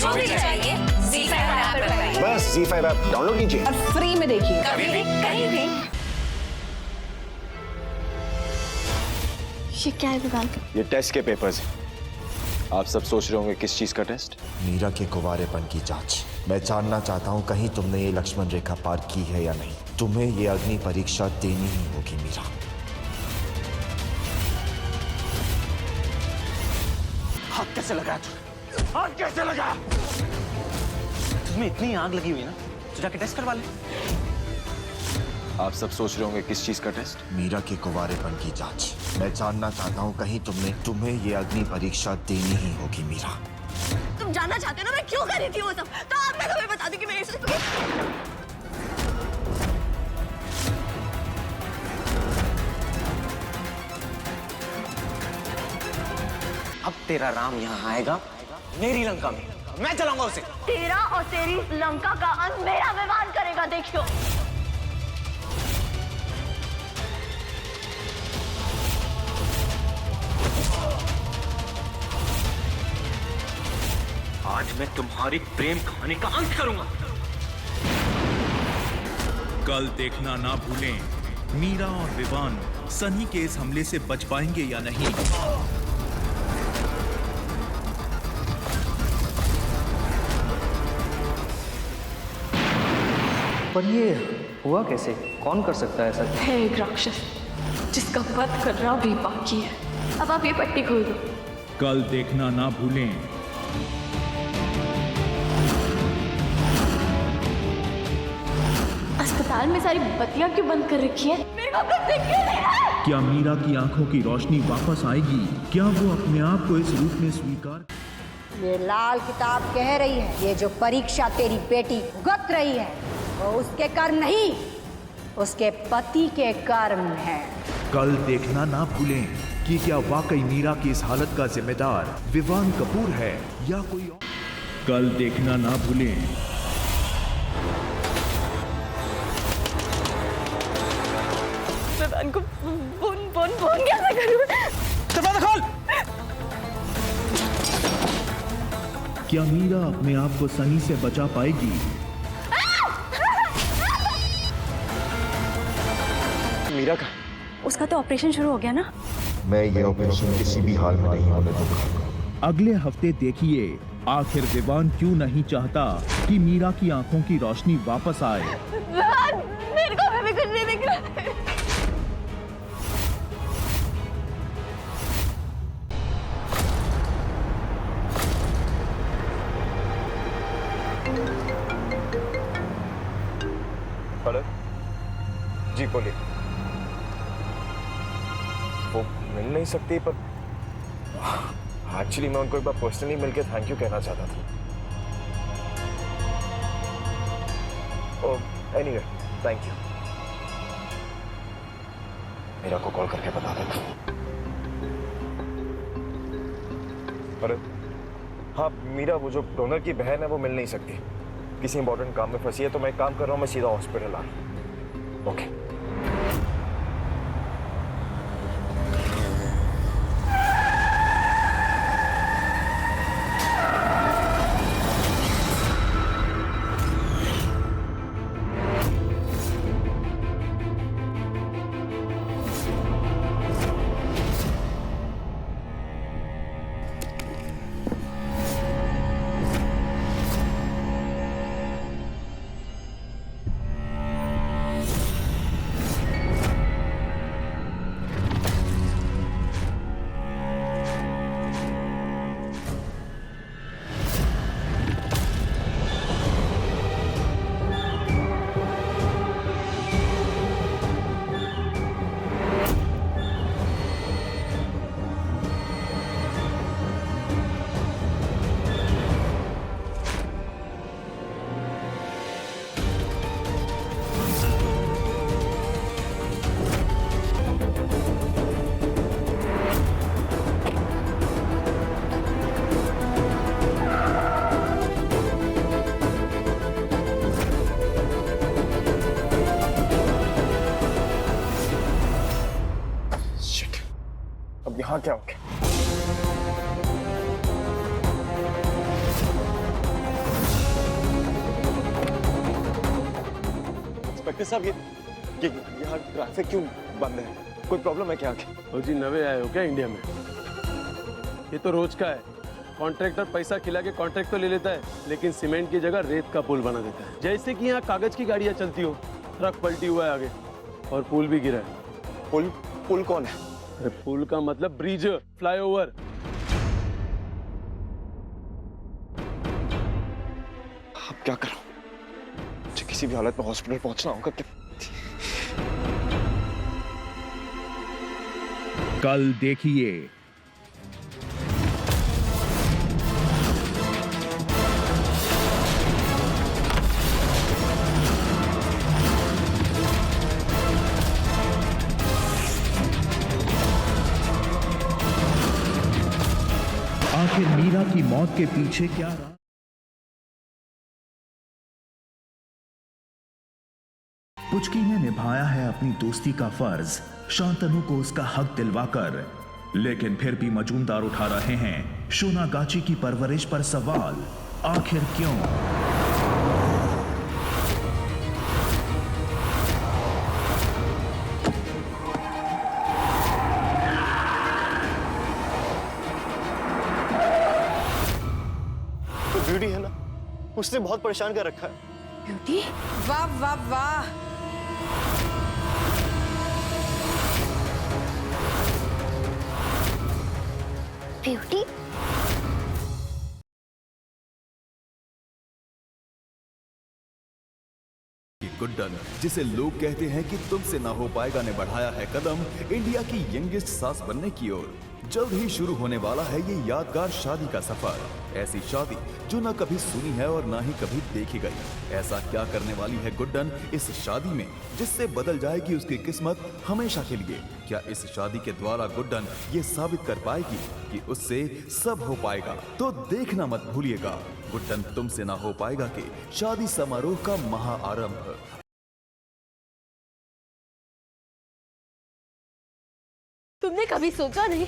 जो भी चाहिए ZEE5 ऐप पर पाइए। बस ZEE5 ऐप डाउनलोड कीजिए और फ्री में देखिए, कभी भी कहीं भी। ये क्या है विवान? ये टेस्ट के पेपर्स हैं। आप सब सोच रहे होंगे किस चीज का टेस्ट? मीरा के कुंवारेपन की जांच। मैं जानना चाहता हूँ कहीं तुमने ये लक्ष्मण रेखा पार की है या नहीं। तुम्हें ये अग्नि परीक्षा देनी ही होगी मीरा। हाथ कैसे लगा तुझे? हाथ कैसे लगा? तुम्हें इतनी आग लगी हुई ना, तो जाके टेस्ट करवा ले। आप सब सोच रहे होंगे किस चीज का टेस्ट? मीरा के कुंवारेपन की जांच। मैं जानना चाहता हूँ कहीं तुम्हें ये अग्नि परीक्षा देनी ही होगी मीरा। तुम जानना चाहते हो ना मैं क्यों कर रही थी वो सब? तो अब मैं तुम्हें बता दूं कि मेरे से अब तेरा राम यहाँ आएगा मेरी लंका में, मैं चलाऊंगा उसे। तेरा और तेरी लंका का अंत मेरा विवान करेगा, देखियो। आज मैं तुम्हारी प्रेम कहानी का अंत करूंगा। कल देखना ना भूलें, मीरा और विवान सनी के इस हमले से बच पाएंगे या नहीं। पर ये हुआ कैसे? कौन कर सकता है ऐसा? है एक राक्षस जिसका वध करना भी बाकी है। अब आप ये पट्टी खोल दो। कल देखना ना भूलें। अस्पताल में सारी बत्तियां क्यों बंद कर रखी है? मेरे को कुछ दिख क्यों नहीं रहा है? क्या मीरा की आंखों की रोशनी वापस आएगी? क्या वो अपने आप को इस रूप में स्वीकार? ये लाल किताब कह रही है ये जो परीक्षा तेरी बेटी भुगत रही है वो उसके कर्म नहीं, उसके पति के कर्म है। कल देखना ना भूलें कि क्या वाकई मीरा की इस हालत का जिम्मेदार विवान कपूर है या कोई और। कल देखना ना भूलें। विवान को फोन कैसे करूं? दरवाजा खोल। क्या मीरा अपने आप को सनी से बचा पाएगी? मीरा का उसका तो ऑपरेशन शुरू हो गया ना। मैं ये ऑपरेशन किसी भी हाल में नहीं होने दूंगा। अगले हफ्ते देखिए आखिर विवान क्यों नहीं चाहता कि मीरा की आंखों की रोशनी वापस आए। विवान, मेरे को अभी कुछ नहीं दिख रहा है। हेलो जी बोलिए। वो मिल नहीं सकती पर एक्चुअली मैं उनको एक बार पर्सनली मिलकर थैंक यू कहना चाहता था। ओह एनीवे थैंक यू। मीरा को कॉल करके बता देता। अरे हाँ मीरा वो जो डोनर की बहन है वो मिल नहीं सकती, किसी इंपॉर्टेंट काम में फंसी है। तो मैं एक काम कर रहा हूँ, मैं सीधा हॉस्पिटल आ रहा हूँ। ओके अब यहाँ क्या हो गया? डॉक्टर साहब ये यहाँ ट्रैफिक क्यों बंद है? कोई प्रॉब्लम है क्या? ओ जी, नवे आए हो क्या इंडिया में? ये तो रोज का है। कॉन्ट्रैक्टर पैसा खिला के कॉन्ट्रैक्ट तो ले लेता है, लेकिन सीमेंट की जगह रेत का पुल बना देता है। जैसे कि यहाँ कागज की गाड़ियाँ चलती हो, ट्रक पलटी हुआ है आगे और पुल भी गिरा है। पुल कौन है? अरे पुल का मतलब ब्रिज, फ्लाईओवर। अब क्या करूं? मुझे किसी भी हालत में हॉस्पिटल पहुंचना होगा। कल देखिए आखिर मीरा की मौत के पीछे क्या रहा। पुचकी ने निभाया है अपनी दोस्ती का फर्ज शांतनु को उसका हक दिलवाकर, लेकिन फिर भी मजूमदार उठा रहे हैं शोनागाची की परवरिश पर सवाल, आखिर क्यों? तो ब्यूटी है ना, उसने बहुत परेशान कर रखा है। ब्यूटी? वाह वाह वाह, ब्यूटी? गुड्डन, जिसे लोग कहते हैं कि तुमसे ना हो पाएगा, ने बढ़ाया है कदम इंडिया की यंगेस्ट सास बनने की ओर। जल्द ही शुरू होने वाला है ये यादगार शादी का सफर। ऐसी शादी जो ना कभी सुनी है और ना ही कभी देखी गई। ऐसा क्या करने वाली है गुड्डन इस शादी में जिससे बदल जाएगी उसकी किस्मत हमेशा के लिए? क्या इस शादी के द्वारा गुड्डन ये साबित कर पाएगी कि उससे सब हो पाएगा? तो देखना मत भूलिएगा गुड्डन तुमसे ना हो पाएगा के शादी समारोह का महाआरंभ। तुमने कभी सोचा नहीं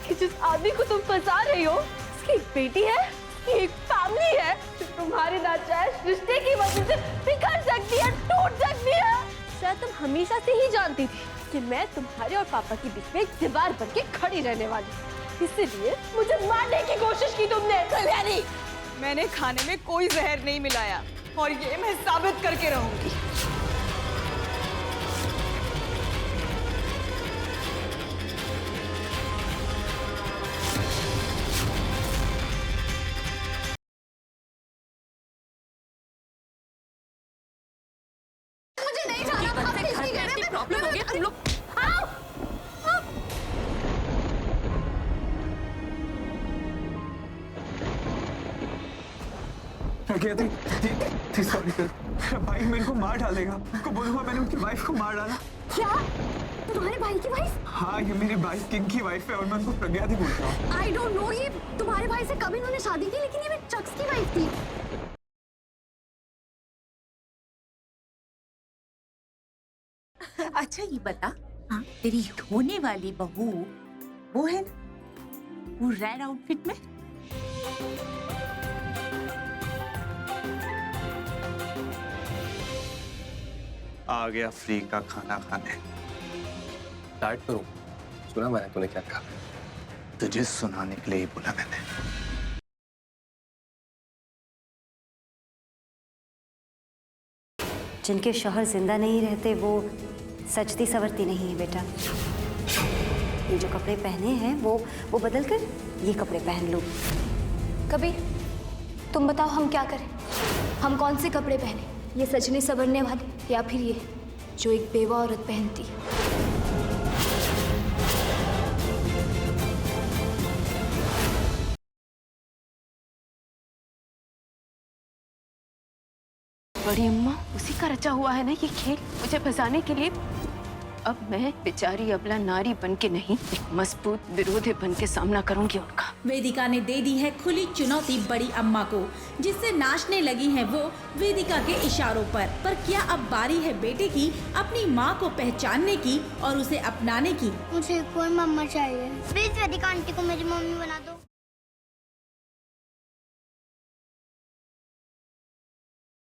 कि जिस आदमी को तुम फंसा रही हो उसकी एक बेटी है, उसकी एक फैमिली है, जो तुम्हारे नाजायज रिश्ते की वजह से बिखर सकती है, टूट सकती है। शायद तुम हमेशा से ही जानती थी कि मैं तुम्हारे और पापा के बीच में एक दीवार बन के खड़ी रहने वाली, इसलिए मुझे मारने की कोशिश की तुमने। कल्याणी, मैंने खाने में कोई जहर नहीं मिलाया और ये मैं साबित करके रहूंगी। प्रॉब्लम हो गया तुम लोग। सॉरी सर, भाई मेरे को मार डालेगा। आपको बोलूंगा मैंने उनकी वाइफ को मार डाला। क्या? तुम्हारे भाई की वाइफ? हाँ, ये मेरी वाइफ किंग की वाइफ है और मैं उनको प्रज्ञा दी बोलता हूँ। आई डोंट नो, ये तुम्हारे भाई से कभी इन्होंने शादी की, लेकिन ये मेरे चक्स की वाइफ थी। अच्छा ये बता, हाँ तेरी होने वाली बहू वो है ना, वो रेड आउटफिट में? आ गया फ्री का खाना खाने। स्टार्ट करूं? सुना मैंने तूने क्या कहा? तुझे सुनाने के लिए बोला मैंने। जिनके शौहर जिंदा नहीं रहते वो सजती सवरती नहीं है बेटा। ये जो कपड़े पहने हैं वो बदल कर ये कपड़े पहन लो। कभी तुम बताओ हम क्या करें? हम कौन से कपड़े पहने? ये सजने संवरने वाले या फिर ये जो एक बेवा औरत पहनती है? बड़ी अम्मा, उसी का रचा हुआ है ना ये खेल, मुझे फंसाने के लिए। अब मैं बेचारी अबला नारी बन के नहीं, एक मजबूत विरोधी बन के सामना करूंगी उनका। वेदिका ने दे दी है खुली चुनौती बड़ी अम्मा को, जिससे नाचने लगी हैं वो वेदिका के इशारों पर क्या अब बारी है बेटे की अपनी माँ को पहचानने की और उसे अपनाने की? मुझे कोई मम्मा चाहिए, प्लीज वेदिका आंटी को मेरी मम्मी बना दो।